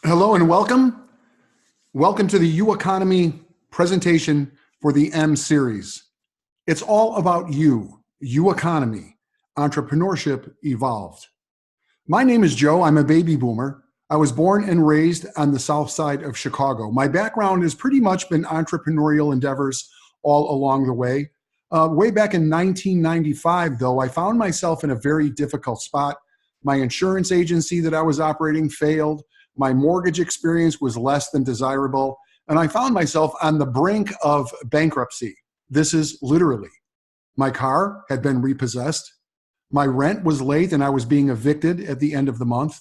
Hello and welcome. Welcome to the UEconomy presentation for the MSeries. It's all about you, UEconomy, entrepreneurship evolved. My name is Joe. I'm a baby boomer. I was born and raised on the south side of Chicago. My background has pretty much been entrepreneurial endeavors all along the way. Way back in 1995, though, I found myself in a very difficult spot. My insurance agency that I was operating failed. My mortgage experience was less than desirable, and I found myself on the brink of bankruptcy. This is literally. My car had been repossessed. My rent was late and I was being evicted at the end of the month.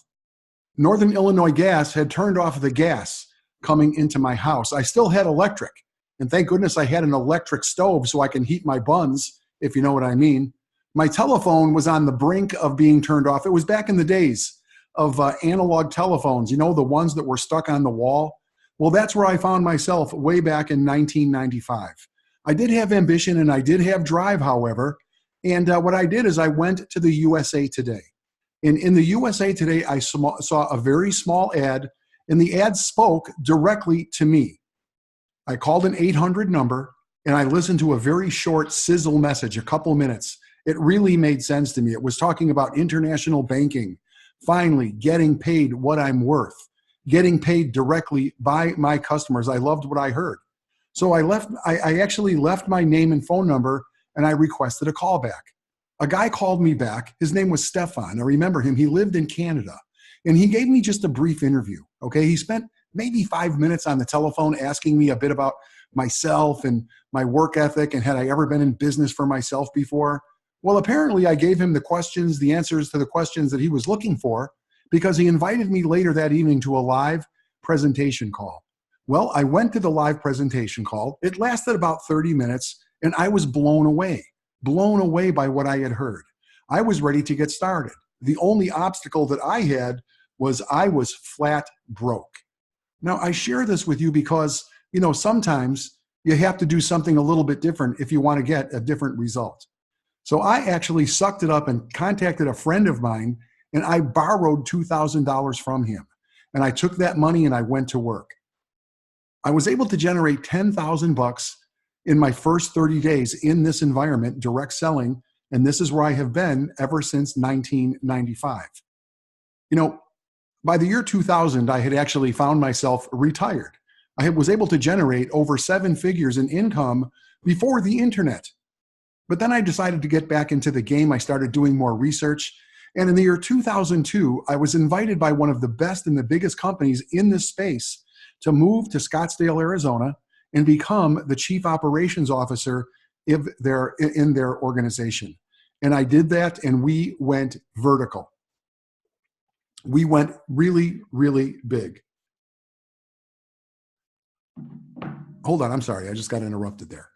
Northern Illinois Gas had turned off the gas coming into my house. I still had electric, and thank goodness I had an electric stove so I can heat my buns, if you know what I mean. My telephone was on the brink of being turned off. It was back in the days of analog telephones, you know, the ones that were stuck on the wall. Well, that's where I found myself way back in 1995. I did have ambition and I did have drive, however. And what I did is I went to the USA Today. And in the USA Today, I saw a very small ad, and the ad spoke directly to me. I called an 800 number and I listened to a very short sizzle message, a couple minutes. It really made sense to me. It was talking about international banking. Finally, getting paid what I'm worth, getting paid directly by my customers. I loved what I heard. So I actually left my name and phone number and I requested a call back. A guy called me back. His name was Stefan. I remember him. He lived in Canada and he gave me just a brief interview. Okay. He spent maybe 5 minutes on the telephone asking me a bit about myself and my work ethic and had I ever been in business for myself before. Well, apparently I gave him the answers to the questions that he was looking for, because he invited me later that evening to a live presentation call. Well, I went to the live presentation call. It lasted about 30 minutes and I was blown away by what I had heard. I was ready to get started. The only obstacle that I had was I was flat broke. Now, I share this with you because, you know, sometimes you have to do something a little bit different if you want to get a different result. So I actually sucked it up and contacted a friend of mine and I borrowed $2,000 from him. And I took that money and I went to work. I was able to generate $10,000 in my first 30 days in this environment, direct selling. And this is where I have been ever since 1995. You know, by the year 2000, I had actually found myself retired. I was able to generate over 7 figures in income before the internet. But then I decided to get back into the game. I started doing more research. And in the year 2002, I was invited by one of the best and the biggest companies in this space to move to Scottsdale, Arizona, and become the chief operations officer in their organization. And I did that, and we went vertical. We went really, really big. Hold on, I'm sorry. I just got interrupted there.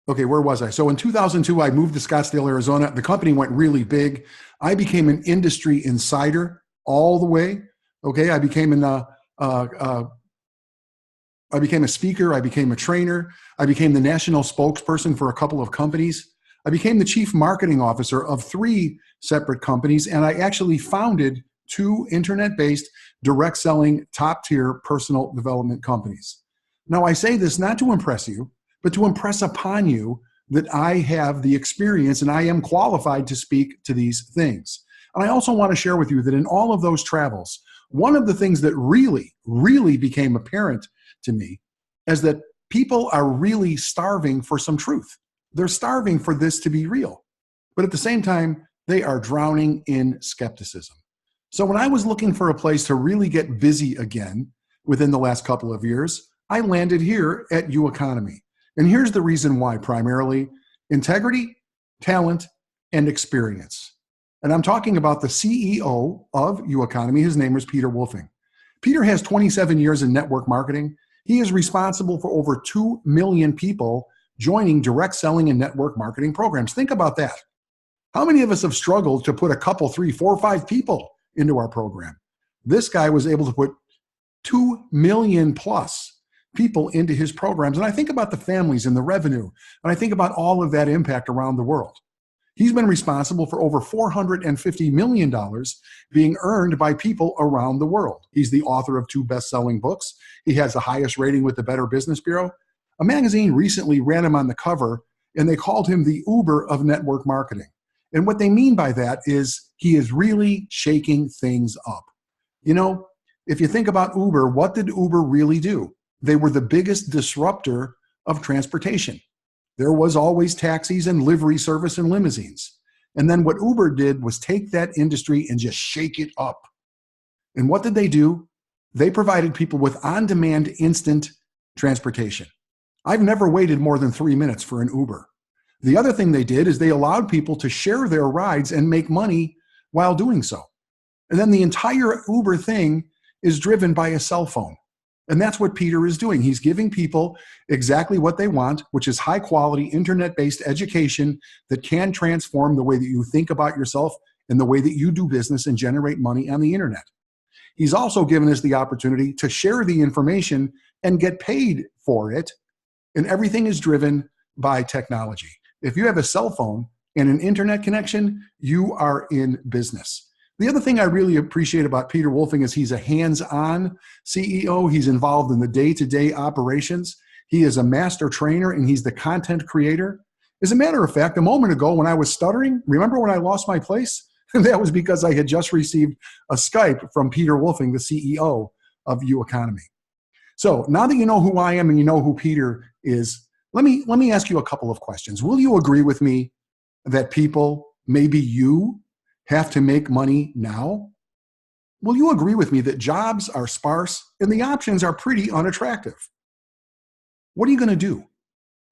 Okay, where was I? So in 2002, I moved to Scottsdale, Arizona. The company went really big. I became an industry insider all the way. Okay, I became a speaker. I became a trainer. I became the national spokesperson for a couple of companies. I became the chief marketing officer of 3 separate companies, and I actually founded 2 internet-based, direct selling, top-tier personal development companies. Now, I say this not to impress you, but to impress upon you that I have the experience and I am qualified to speak to these things. And I also want to share with you that in all of those travels, one of the things that really, really became apparent to me is that people are really starving for some truth. They're starving for this to be real. But at the same time, they are drowning in skepticism. So when I was looking for a place to really get busy again within the last couple of years, I landed here at UEconomy. And here's the reason why: primarily integrity, talent, and experience. And I'm talking about the CEO of UEconomy. His name is Peter Wolfing. Peter has 27 years in network marketing. He is responsible for over 2 million people joining direct selling and network marketing programs. Think about that. How many of us have struggled to put a couple, 3, 4, 5 people into our program? This guy was able to put 2 million plus people into his programs. And I think about the families and the revenue, and I think about all of that impact around the world. He's been responsible for over $450 million being earned by people around the world. He's the author of 2 best-selling books. He has the highest rating with the Better Business Bureau. A magazine recently ran him on the cover, and they called him the Uber of network marketing. And what they mean by that is he is really shaking things up. You know, if you think about Uber, what did Uber really do? They were the biggest disruptor of transportation. There was always taxis and livery service and limousines. And then what Uber did was take that industry and just shake it up. And what did they do? They provided people with on-demand instant transportation. I've never waited more than 3 minutes for an Uber. The other thing they did is they allowed people to share their rides and make money while doing so. And then the entire Uber thing is driven by a cell phone. And that's what Peter is doing. He's giving people exactly what they want, which is high quality internet-based education that can transform the way that you think about yourself and the way that you do business and generate money on the internet. He's also given us the opportunity to share the information and get paid for it. And everything is driven by technology. If you have a cell phone and an internet connection, you are in business. The other thing I really appreciate about Peter Wolfing is he's a hands-on CEO. He's involved in the day-to-day operations. He is a master trainer, and he's the content creator. As a matter of fact, a moment ago when I was stuttering, remember when I lost my place? That was because I had just received a Skype from Peter Wolfing, the CEO of UEconomy. So now that you know who I am and you know who Peter is, let me ask you a couple of questions. Will you agree with me that people, maybe you, have to make money now? Will you agree with me that jobs are sparse and the options are pretty unattractive? What are you going to do?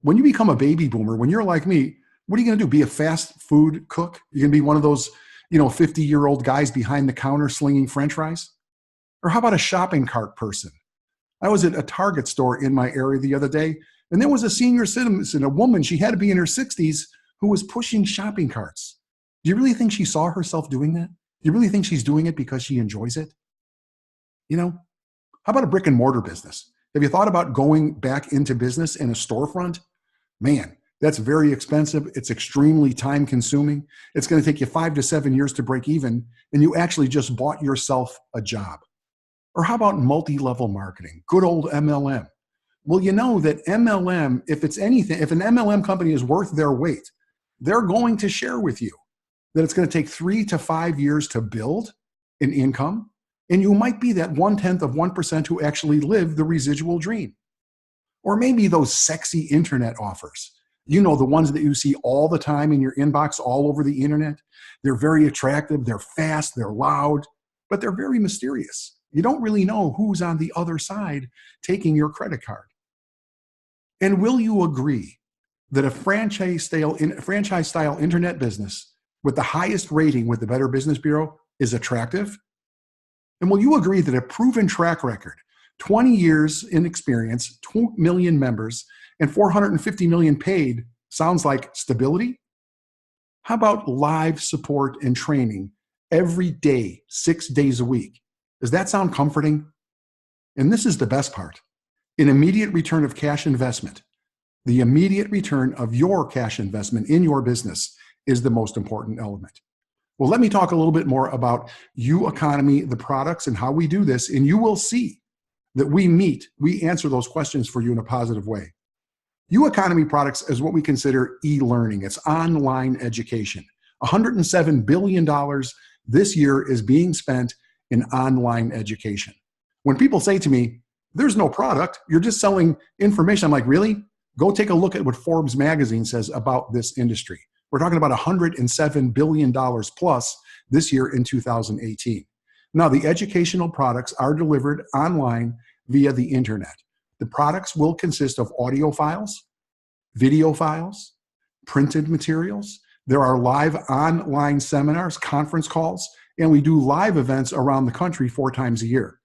When you become a baby boomer, when you're like me, what are you going to do? Be a fast food cook? You're going to be one of those, 50-year-old guys behind the counter slinging French fries? Or how about a shopping cart person? I was at a Target store in my area the other day, and there was a senior citizen, a woman, she had to be in her 60s, who was pushing shopping carts. Do you really think she saw herself doing that? Do you really think she's doing it because she enjoys it? How about a brick and mortar business? Have you thought about going back into business in a storefront? Man, that's very expensive. It's extremely time consuming. It's going to take you 5 to 7 years to break even, and you actually just bought yourself a job. Or how about multi-level marketing? Good old MLM. Well, you know that MLM, if it's anything, if an MLM company is worth their weight, they're going to share with you that it's going to take 3 to 5 years to build an income, and you might be that 0.1% who actually live the residual dream. Or maybe those sexy internet offers. The ones that you see all the time in your inbox all over the internet. They're very attractive, they're fast, they're loud, but they're very mysterious. You don't really know who's on the other side taking your credit card. And will you agree that a franchise-style internet business with the highest rating with the Better Business Bureau is attractive? And will you agree that a proven track record, 20 years in experience, 2 million members, and 450 million paid sounds like stability? How about live support and training every day, 6 days a week? Does that sound comforting? And this is the best part. An immediate return of cash investment. The immediate return of your cash investment in your business is the most important element. Well, let me talk a little bit more about UEconomy, the products, and how we do this, and you will see that we answer those questions for you in a positive way. UEconomy products is what we consider e-learning. It's online education. $107 billion this year is being spent in online education. When people say to me, there's no product, you're just selling information, I'm like, really? Go take a look at what Forbes magazine says about this industry. We're talking about $107 billion plus this year in 2018. Now, the educational products are delivered online via the internet. The products will consist of audio files, video files, printed materials. There are live online seminars, conference calls, and we do live events around the country 4 times a year.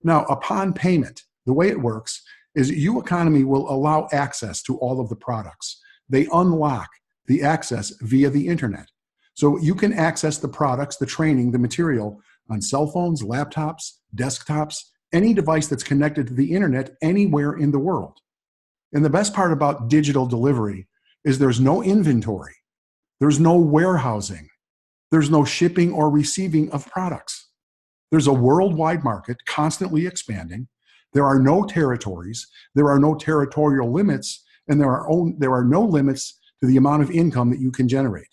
Now, upon payment, the way it works is UEconomy will allow access to all of the products. They unlock the access via the internet. So you can access the products, the training, the material on cell phones, laptops, desktops, any device that's connected to the internet anywhere in the world. And the best part about digital delivery is there's no inventory. There's no warehousing. There's no shipping or receiving of products. There's a worldwide market constantly expanding. There are no territories. There are no territorial limits, and there are no limits to the amount of income that you can generate.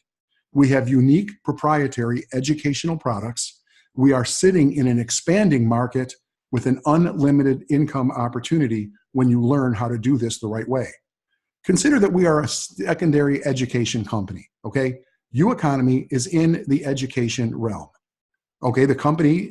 We have unique proprietary educational products. We are sitting in an expanding market with an unlimited income opportunity when you learn how to do this the right way. Consider that we are a secondary education company, okay? UEconomy is in the education realm. Okay, the company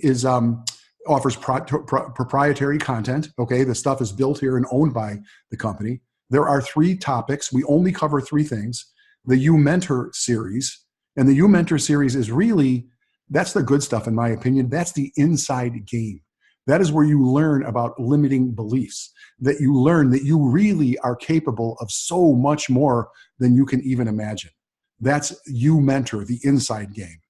offers proprietary content. Okay, the stuff is built here and owned by the company. There are 3 topics. We only cover 3 things. The UMentor series, and the UMentor series is really, that's the good stuff in my opinion. That's the inside game. That is where you learn about limiting beliefs, that you learn that you really are capable of so much more than you can even imagine. That's UMentor, the inside game.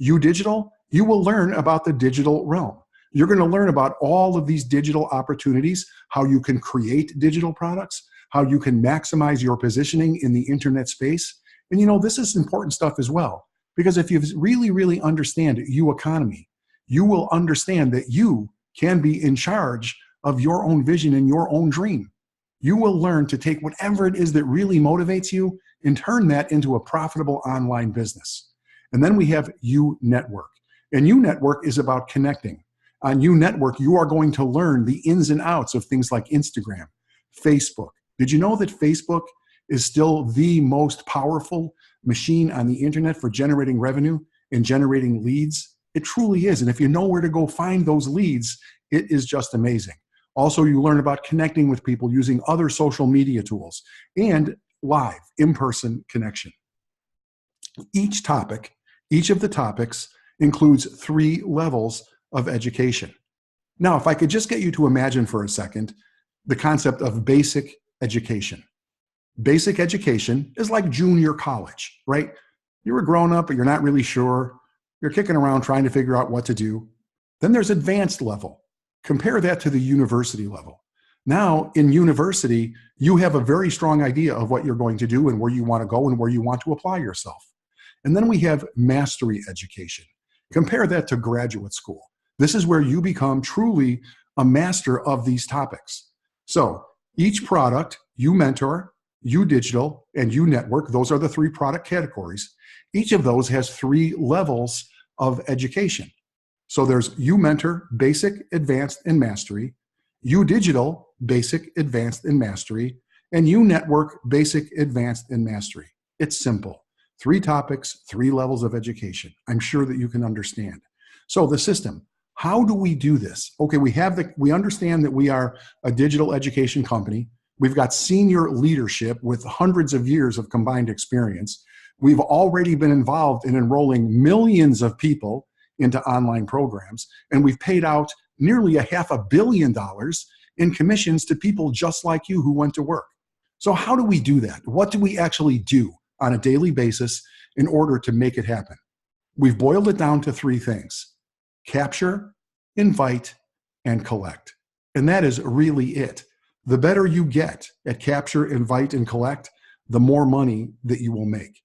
UDigital, you will learn about the digital realm. You're going to learn about all of these digital opportunities, how you can create digital products, how you can maximize your positioning in the internet space. And you know, this is important stuff as well, because if you really understand UEconomy, you will understand that you can be in charge of your own vision and your own dream. You will learn to take whatever it is that really motivates you and turn that into a profitable online business. And then we have UNetwork. And UNetwork is about connecting. On UNetwork, you are going to learn the ins and outs of things like Instagram, Facebook. Did you know that Facebook is still the most powerful machine on the internet for generating revenue and generating leads? It truly is. And if you know where to go find those leads, it is just amazing. Also, you learn about connecting with people using other social media tools and live, in-person connection. Each of the topics includes 3 levels of education. Now, if I could just get you to imagine for a second the concept of basic education. Basic education is like junior college, right? You're a grown-up, but you're not really sure. You're kicking around trying to figure out what to do. Then there's advanced level. Compare that to the university level. Now, in university, you have a very strong idea of what you're going to do and where you want to go and where you want to apply yourself. And then we have mastery education. Compare that to graduate school. This is where you become truly a master of these topics. So each product, UMentor, UDigital, and UNetwork, those are the 3 product categories. Each of those has 3 levels of education. So there's UMentor, Basic, Advanced, and Mastery, UDigital, Basic, Advanced, and Mastery, and UNetwork, Basic, Advanced, and Mastery. It's simple. 3 topics, 3 levels of education. I'm sure that you can understand. So the system, how do we do this? Okay, we understand that we are a digital education company. We've got senior leadership with hundreds of years of combined experience. We've already been involved in enrolling millions of people into online programs, and we've paid out nearly $500 million in commissions to people just like you who went to work. So how do we do that? What do we actually do on a daily basis in order to make it happen? We've boiled it down to 3 things: capture, invite, and collect. And that is really it. The better you get at capture, invite, and collect, the more money that you will make.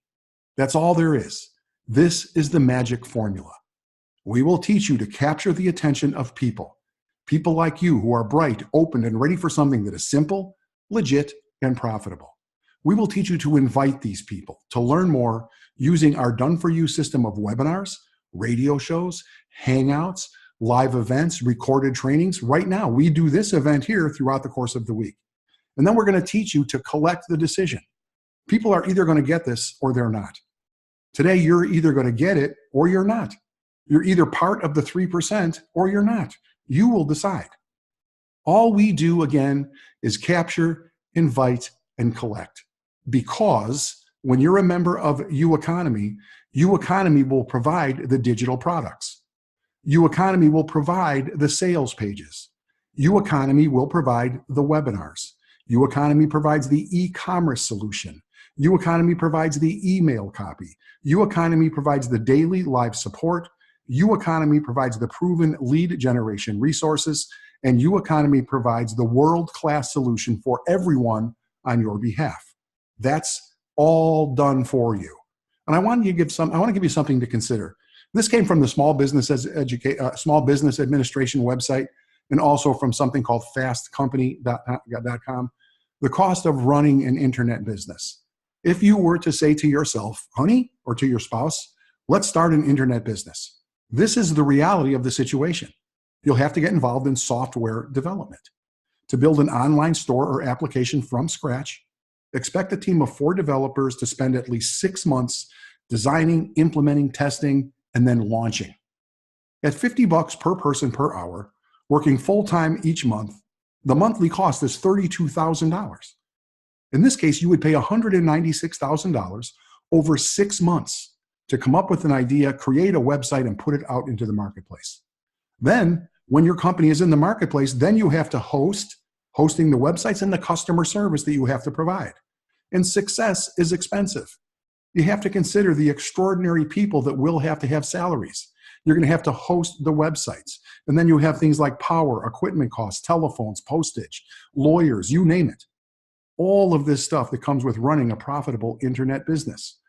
That's all there is. This is the magic formula. We will teach you to capture the attention of people like you who are bright, open, and ready for something that is simple, legit, and profitable. We will teach you to invite these people to learn more using our done-for-you system of webinars, radio shows, hangouts, live events, recorded trainings. Right now, we do this event here throughout the course of the week. And then we're going to teach you to collect the decision. People are either going to get this or they're not. Today, you're either going to get it or you're not. You're either part of the 3% or you're not. You will decide. All we do, again, is capture, invite, and collect. Because when you're a member of UEconomy, UEconomy will provide the digital products. UEconomy will provide the sales pages. UEconomy will provide the webinars. UEconomy provides the e-commerce solution. UEconomy provides the email copy. UEconomy provides the daily live support. UEconomy provides the proven lead generation resources. And UEconomy provides the world-class solution for everyone on your behalf. That's all done for you. And I want to give you something to consider. This came from the Small Business Administration website, and also from something called fastcompany.com. The cost of running an internet business. If you were to say to yourself, honey, or to your spouse, let's start an internet business, this is the reality of the situation. You'll have to get involved in software development. To build an online store or application from scratch, expect a team of 4 developers to spend at least 6 months designing, implementing, testing, and then launching. At $50 per person per hour, working full-time each month, the monthly cost is $32,000. In this case, you would pay $196,000 over 6 months to come up with an idea, create a website, and put it out into the marketplace. Then, when your company is in the marketplace, then you have to hosting the websites and the customer service that you have to provide. And success is expensive. You have to consider the extraordinary people that will have to have salaries. You're going to have to host the websites. And then you have things like power, equipment costs, telephones, postage, lawyers, you name it. All of this stuff that comes with running a profitable internet business.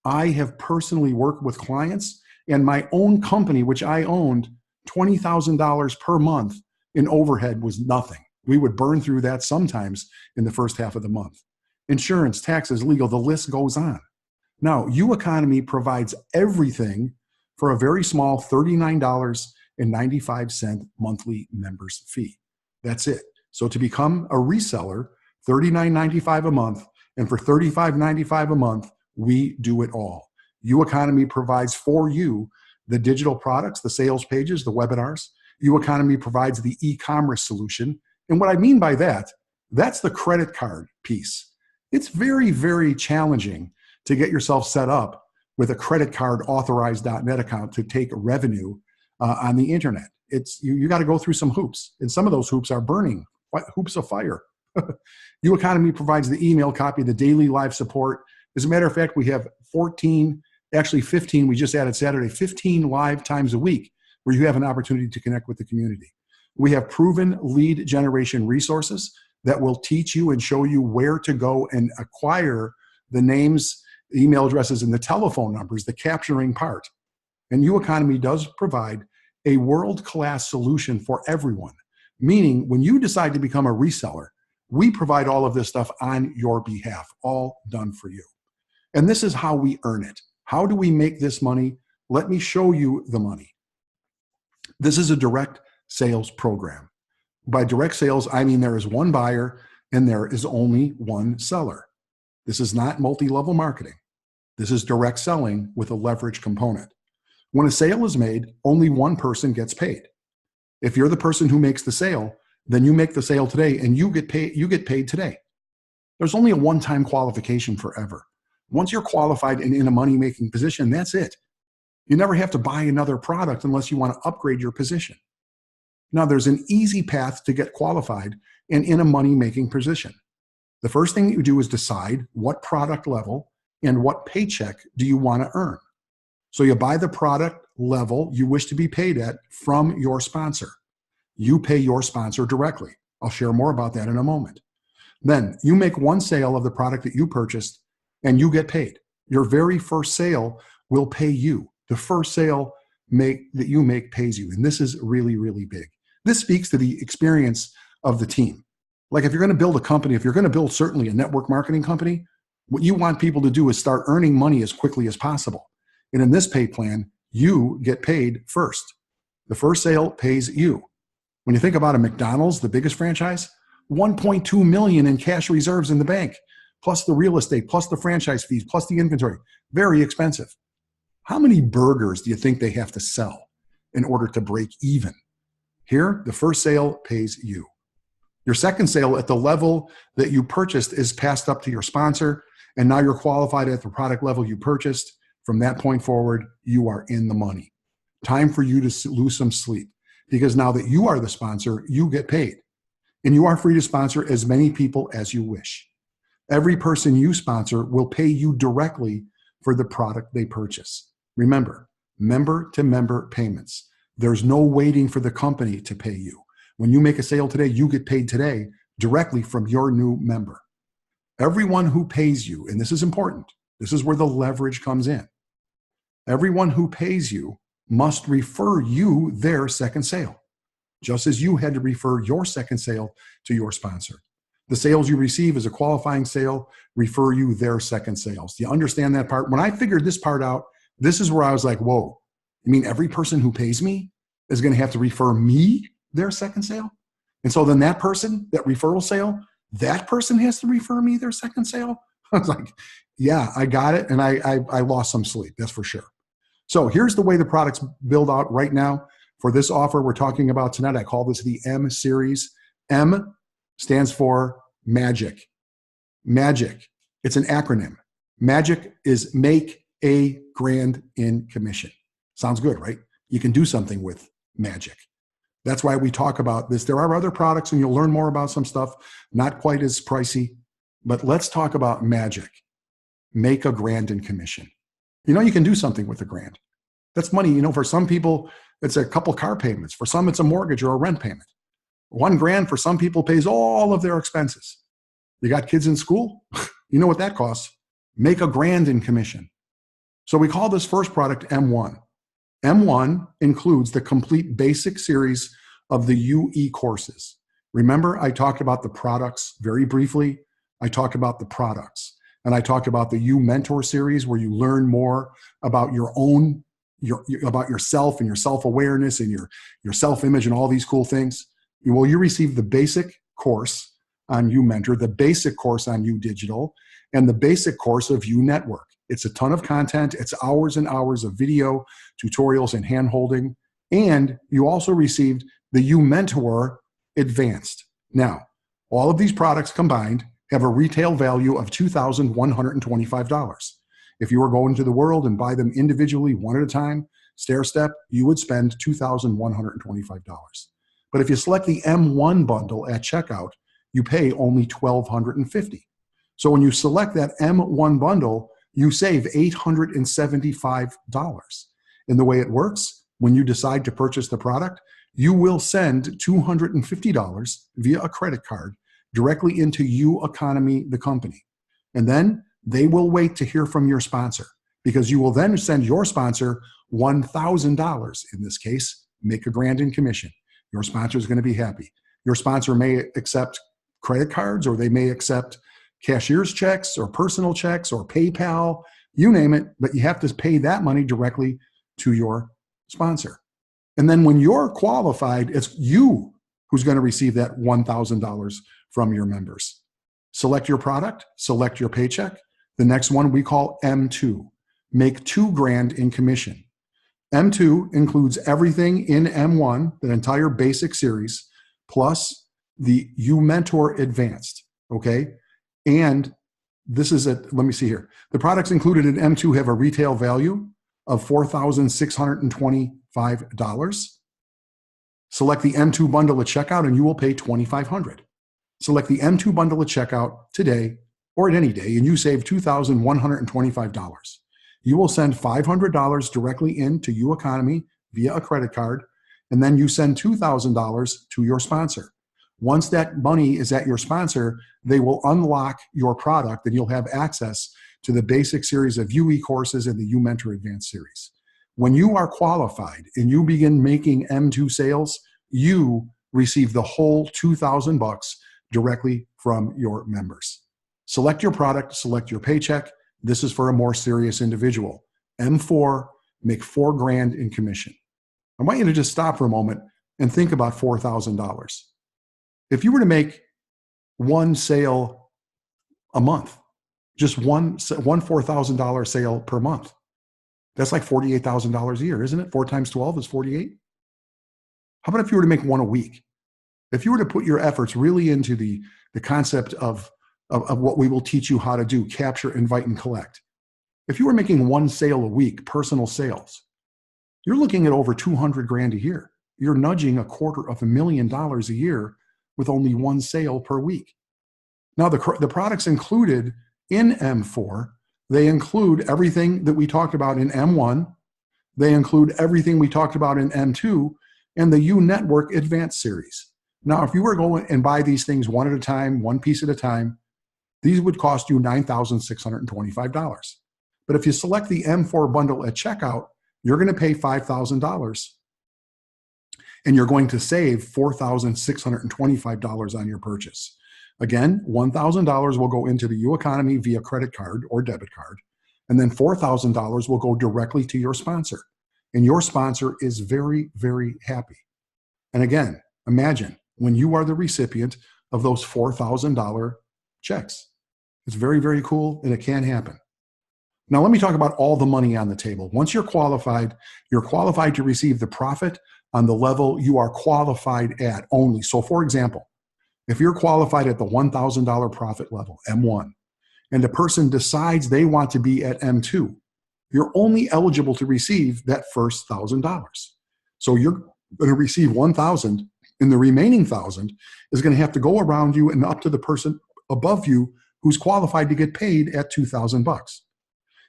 I have personally worked with clients, and my own company, which I owned, $20,000 per month in overhead was nothing. We would burn through that sometimes in the first half of the month. Insurance, taxes, legal, the list goes on. Now, UEconomy provides everything for a very small $39.95 monthly members fee. That's it. So to become a reseller, $39.95 a month, and for $35.95 a month, we do it all. UEconomy provides for you the digital products, the sales pages, the webinars. UEconomy provides the e-commerce solution. And what I mean by that, that's the credit card piece. It's very, very challenging to get yourself set up with a credit card authorized.net account to take revenue on the internet. You got to go through some hoops, and some of those hoops are burning, hoops of fire. UEconomy provides the email copy, the daily live support. As a matter of fact, we have 15, we just added Saturday, 15 live times a week where you have an opportunity to connect with the community. We have proven lead generation resources that will teach you and show you where to go and acquire the names, email addresses, and the telephone numbers, the capturing part. And UEconomy does provide a world-class solution for everyone, meaning when you decide to become a reseller, we provide all of this stuff on your behalf, all done for you. And this is how we earn it. How do we make this money? Let me show you the money. This is a direct sales program. By direct sales, I mean there is one buyer and there is only one seller. This is not multi-level marketing. This is direct selling with a leverage component. When a sale is made, only one person gets paid. If you're the person who makes the sale, then you make the sale today and you get paid today. There's only a one-time qualification forever. Once you're qualified and in a money-making position, that's it. You never have to buy another product unless you want to upgrade your position. Now, there's an easy path to get qualified and in a money-making position. The first thing you do is decide what product level and what paycheck do you want to earn. So you buy the product level you wish to be paid at from your sponsor. You pay your sponsor directly. I'll share more about that in a moment. Then you make one sale of the product that you purchased and you get paid. Your very first sale will pay you. The first sale that you make pays you. And this is really, really big. This speaks to the experience of the team. Like if you're going to build a company, if you're going to build certainly a network marketing company, what you want people to do is start earning money as quickly as possible. And in this pay plan, you get paid first. The first sale pays you. When you think about a McDonald's, the biggest franchise, 1.2 million in cash reserves in the bank, plus the real estate, plus the franchise fees, plus the inventory. Very expensive. How many burgers do you think they have to sell in order to break even? Here, the first sale pays you. Your second sale at the level that you purchased is passed up to your sponsor, and now you're qualified at the product level you purchased. From that point forward, you are in the money. Time for you to lose some sleep, because now that you are the sponsor, you get paid. And you are free to sponsor as many people as you wish. Every person you sponsor will pay you directly for the product they purchase. Remember, member-to-member payments. There's no waiting for the company to pay you. When you make a sale today, you get paid today directly from your new member. Everyone who pays you, and this is important, This is where the leverage comes in. Everyone who pays you must refer you their second sale, just as you had to refer your second sale to your sponsor. The sales you receive as a qualifying sale refer you their second sales. Do you understand that part? When I figured this part out, this is where I was like, whoa, you mean every person who pays me is going to have to refer me their second sale? And so then that person, that referral sale, that person has to refer me their second sale? I was like, yeah, I got it. And I lost some sleep, that's for sure. So here's the way the products build out right now. For this offer we're talking about tonight, I call this the M series. M stands for magic. Magic. It's an acronym. Magic is make a grand in commission. Sounds good, right? You can do something with magic. That's why we talk about this. There are other products, and you'll learn more about some stuff, not quite as pricey, but let's talk about magic. Make a grand in commission. You can do something with a grand. That's money. For some people, it's a couple car payments. For some, it's a mortgage or a rent payment. $1,000 for some people pays all of their expenses. You got kids in school? You know what that costs. Make a grand in commission. So we call this first product M1. M1 includes the complete basic series of the UE courses. Remember, I talked about the products very briefly. I talked about the products. And I talked about the U Mentor series, where you learn more about about yourself and your self-awareness and your self-image and all these cool things. Well, you receive the basic course on U Mentor, the basic course on U Digital, and the basic course of U Network. It's a ton of content. It's hours and hours of video, tutorials, and hand-holding. And you also received the U Mentor Advanced. Now, all of these products combined have a retail value of $2,125. If you were going to the world and buy them individually, one at a time, stair step, you would spend $2,125. But if you select the M1 bundle at checkout, you pay only $1,250. So when you select that M1 bundle, you save $875. And the way it works, when you decide to purchase the product, you will send $250 via a credit card directly into UEconomy, the company. And then they will wait to hear from your sponsor, because you will then send your sponsor $1,000. In this case, make a grand in commission. Your sponsor is going to be happy. Your sponsor may accept credit cards, or they may accept cashier's checks or personal checks or PayPal, you name it, but you have to pay that money directly to your sponsor. And then when you're qualified, it's you who's going to receive that $1,000 from your members. Select your product, select your paycheck. The next one we call M2. Make $2,000 in commission. M2 includes everything in M1, the entire basic series, plus the U Mentor Advanced, okay? And this is let me see here. The products included in M2 have a retail value of $4,625. Select the M2 bundle at checkout and you will pay $2,500. Select the M2 bundle at checkout today or at any day and you save $2,125. You will send $500 directly into UEconomy via a credit card, and then you send $2,000 to your sponsor. Once that money is at your sponsor, they will unlock your product and you'll have access to the basic series of UE courses and the U Mentor Advanced series. When you are qualified and you begin making M2 sales, you receive the whole $2,000 directly from your members. Select your product, select your paycheck. This is for a more serious individual. M4, make $4,000 in commission. I want you to just stop for a moment and think about $4,000. If you were to make one sale a month, just one $4,000 sale per month, that's like $48,000 a year, isn't it? 4 times 12 is 48. How about if you were to make one a week? If you were to put your efforts really into the concept of what we will teach you how to do, capture, invite, and collect. If you were making one sale a week, personal sales, you're looking at over $200,000 a year. You're nudging $250,000 a year with only one sale per week. Now, the products included in M4, they include everything that we talked about in M1. They include everything we talked about in M2 and the U Network Advanced series. Now, if you were going and buy these things one at a time, one piece at a time, these would cost you $9,625. But if you select the M4 bundle at checkout, you're going to pay $5,000 and you're going to save $4,625 on your purchase. Again, $1,000 will go into the UEconomy via credit card or debit card, and then $4,000 will go directly to your sponsor. And your sponsor is very, very happy. And again, imagine when you are the recipient of those $4,000 checks. It's very, very cool, and it can happen. Now, let me talk about all the money on the table. Once you're qualified to receive the profit on the level you are qualified at only. So, for example, if you're qualified at the $1,000 profit level, M1, and the person decides they want to be at M2, you're only eligible to receive that first $1,000. So you're going to receive $1,000, and the remaining $1,000 is going to have to go around you and up to the person above you who's qualified to get paid at $2,000.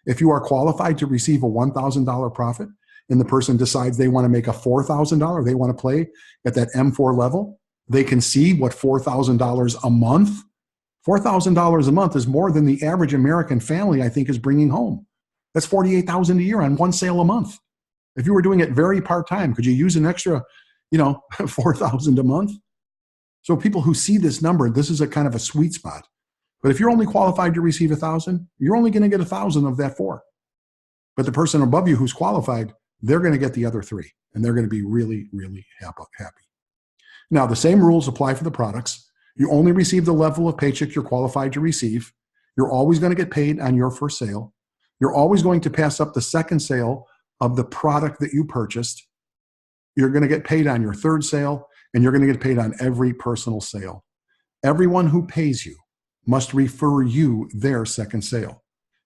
If you are qualified to receive a $1,000 profit and the person decides they want to make a $4,000, they want to play at that M4 level, they can see what $4,000 a month. $4,000 a month is more than the average American family, I think, is bringing home. That's $48,000 a year on one sale a month. If you were doing it very part-time, could you use an extra, $4,000 a month? So people who see this number, this is a kind of a sweet spot. But if you're only qualified to receive $1,000, you're only going to get $1,000 of that $4,000. But the person above you who's qualified, they're going to get the other $3,000, and they're going to be really, really happy. Now, the same rules apply for the products. You only receive the level of paycheck you're qualified to receive. You're always going to get paid on your first sale. You're always going to pass up the second sale of the product that you purchased. You're going to get paid on your third sale, and you're going to get paid on every personal sale. Everyone who pays you must refer you their second sale.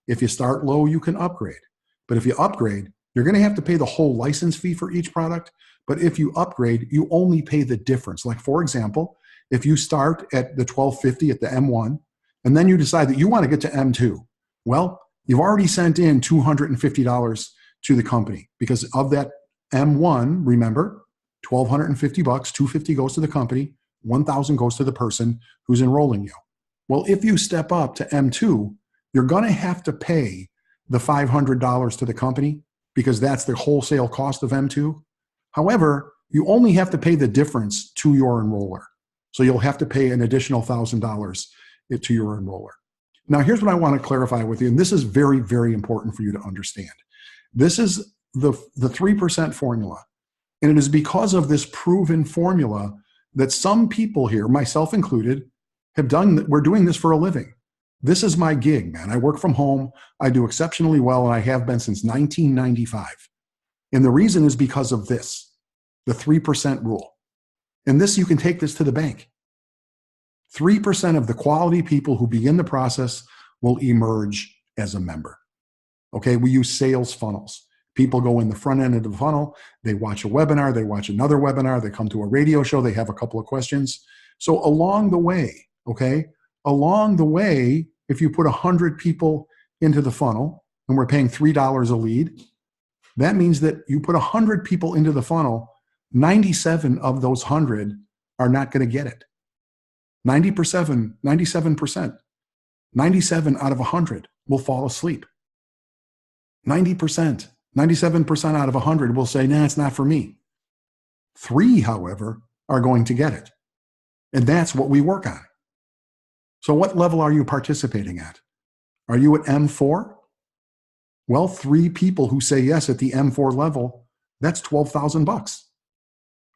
If you start low, you can upgrade. But if you upgrade, you're going to have to pay the whole license fee for each product. But if you upgrade, you only pay the difference. Like, for example, if you start at the $1,250 at the M1, and then you decide that you want to get to M2, well, you've already sent in $250 to the company because of that M1. Remember, $1,250, $250 goes to the company, $1,000 goes to the person who's enrolling you. Well, if you step up to M2, you're going to have to pay the $500 to the company because that's the wholesale cost of M2. However, you only have to pay the difference to your enroller. So you'll have to pay an additional $1,000 to your enroller. Now, here's what I want to clarify with you, and this is very, very important for you to understand. This is the 3% formula, and it is because of this proven formula that some people here, myself included, we're doing this for a living. This is my gig, man. I work from home. I do exceptionally well, and I have been since 1995. And the reason is because of this, the 3% rule. And this, you can take this to the bank. 3% of the quality people who begin the process will emerge as a member. Okay, we use sales funnels. People go in the front end of the funnel, they watch a webinar, they watch another webinar, they come to a radio show, they have a couple of questions. So along the way, if you put 100 people into the funnel and we're paying $3 a lead, that means that you put 100 people into the funnel, 97 of those 100 are not going to get it. 97%, 97 out of 100 will fall asleep. 90%, 97% out of 100 will say, nah, it's not for me. 3, however, are going to get it. And that's what we work on. So what level are you participating at? Are you at M4? Well, 3 people who say yes at the M4 level, that's $12,000.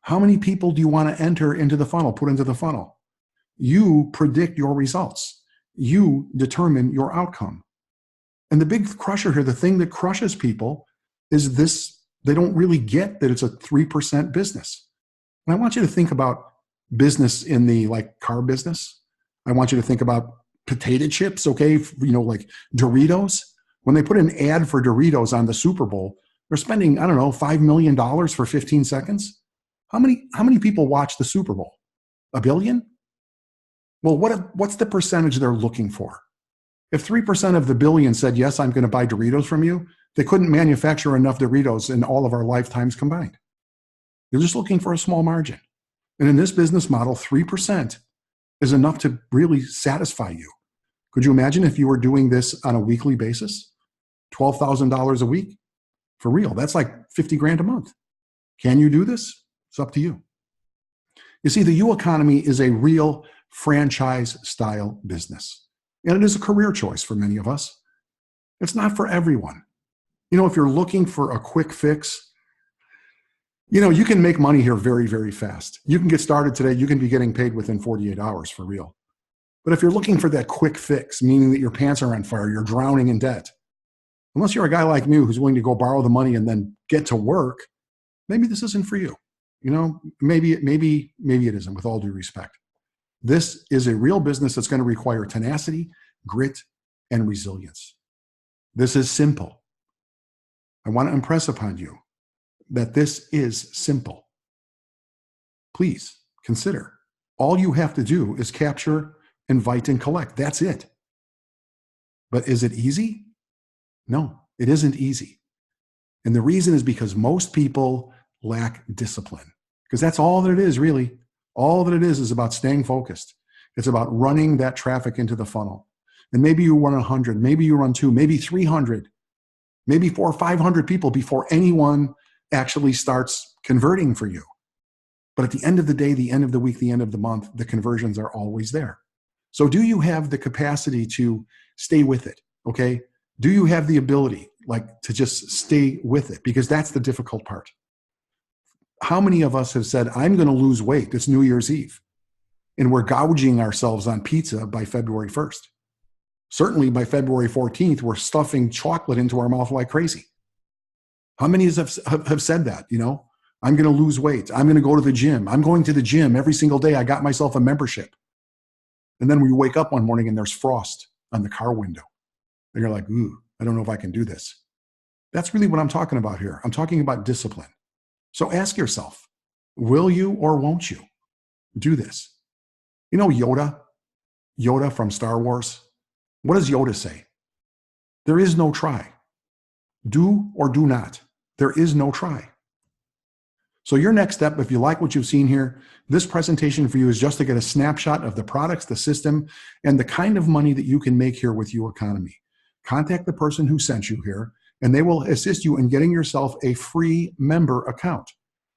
How many people do you want to enter into the funnel, put into the funnel? You predict your results. You determine your outcome. And the big crusher here, the thing that crushes people is this: they don't really get that it's a 3% business. And I want you to think about business in the car business. I want you to think about potato chips, okay? Like Doritos. When they put an ad for Doritos on the Super Bowl, they're spending, $5 million for 15 seconds. How many people watch the Super Bowl? 1 billion? Well, what's the percentage they're looking for? If 3% of the billion said, yes, I'm going to buy Doritos from you, they couldn't manufacture enough Doritos in all of our lifetimes combined. They're just looking for a small margin. And in this business model, 3% is enough to really satisfy you. Could you imagine if you were doing this on a weekly basis? $12,000 a week? For real, that's like 50 grand a month. Can you do this? It's up to you. You see, the UEconomy is a real franchise style business, and it is a career choice for many of us. It's not for everyone. If you're looking for a quick fix, you can make money here very, very fast. You can get started today. You can be getting paid within 48 hours for real. But if you're looking for that quick fix, meaning that your pants are on fire, you're drowning in debt, unless you're a guy like me who's willing to go borrow the money and then get to work, maybe this isn't for you. Maybe it isn't, with all due respect. This is a real business that's going to require tenacity, grit, and resilience. This is simple. I want to impress upon you that this is simple. Please consider. All you have to do is capture, invite, and collect. That's it. But is it easy? No, it isn't easy. And the reason is because most people lack discipline. Because that's all that it is, really. All that it is about staying focused. It's about running that traffic into the funnel. And maybe you run 100, maybe you run 2, maybe 300, maybe 400 or 500 people before anyone actually starts converting for you. But at the end of the day, the end of the week, the end of the month, the conversions are always there. So do you have the capacity to stay with it? Okay. Do you have the ability to just stay with it? Because that's the difficult part. How many of us have said, I'm going to lose weight? It's New Year's Eve. And we're gouging ourselves on pizza by February 1st. Certainly by February 14th, we're stuffing chocolate into our mouth like crazy. How many have said that? I'm going to lose weight. I'm going to go to the gym. I'm going to the gym every single day. I got myself a membership. And then we wake up one morning and there's frost on the car window. And you're like, ooh, I don't know if I can do this. That's really what I'm talking about here. I'm talking about discipline. So ask yourself, will you or won't you do this? Yoda from Star Wars. What does Yoda say? There is no try. Do or do not. There is no try. So your next step, if you like what you've seen here, this presentation for you is just to get a snapshot of the products, the system, and the kind of money that you can make here with UEconomy. Contact the person who sent you here, and they will assist you in getting yourself a free member account.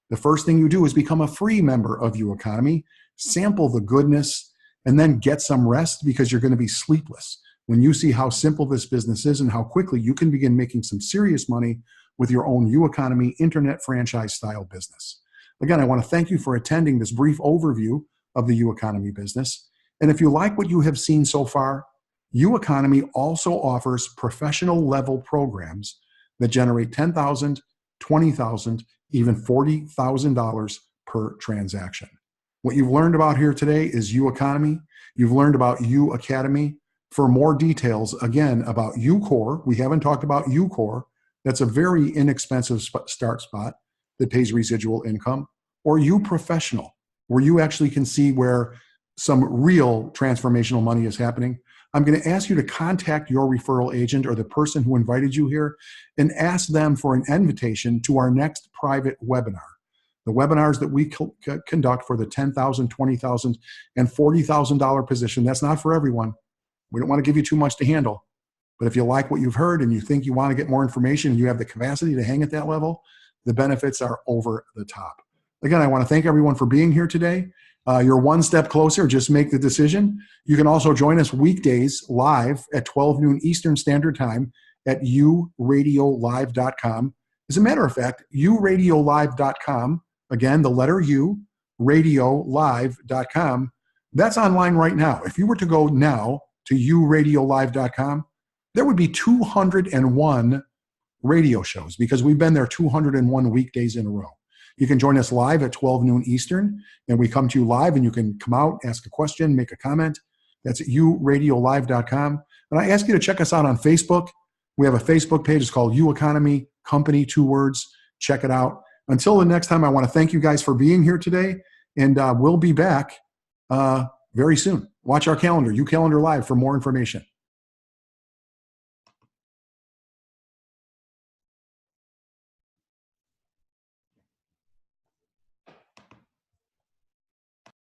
The first thing you do is become a free member of UEconomy, sample the goodness, and then get some rest, because you're going to be sleepless when you see how simple this business is and how quickly you can begin making some serious money with your own UEconomy internet franchise style business. Again, I want to thank you for attending this brief overview of the UEconomy business. And if you like what you have seen so far, UEconomy also offers professional level programs that generate $10,000, $20,000, even $40,000 per transaction. What you've learned about here today is UEconomy. You've learned about UAcademy. For more details, again, about UCore, we haven't talked about UCore. That's a very inexpensive start spot that pays residual income. Or UProfessional, where you actually can see where some real transformational money is happening. I'm going to ask you to contact your referral agent or the person who invited you here and ask them for an invitation to our next private webinar. The webinars that we conduct for the $10,000, $20,000, and $40,000 position, that's not for everyone. We don't want to give you too much to handle. But if you like what you've heard and you think you want to get more information and you have the capacity to hang at that level, the benefits are over the top. Again, I want to thank everyone for being here today. You're one step closer. Just make the decision. You can also join us weekdays live at 12 noon Eastern Standard Time at uradiolive.com. As a matter of fact, uradiolive.com, again, the letter U, radiolive.com, that's online right now. If you were to go now to uradiolive.com, there would be 201 radio shows because we've been there 201 weekdays in a row. You can join us live at 12 noon Eastern, and we come to you live, and you can come out, ask a question, make a comment. That's at uradiolive.com. And I ask you to check us out on Facebook. We have a Facebook page. It's called UEconomy Company, 2 words. Check it out. Until the next time, I want to thank you guys for being here today, and we'll be back very soon. Watch our calendar, UCalendar Live, for more information.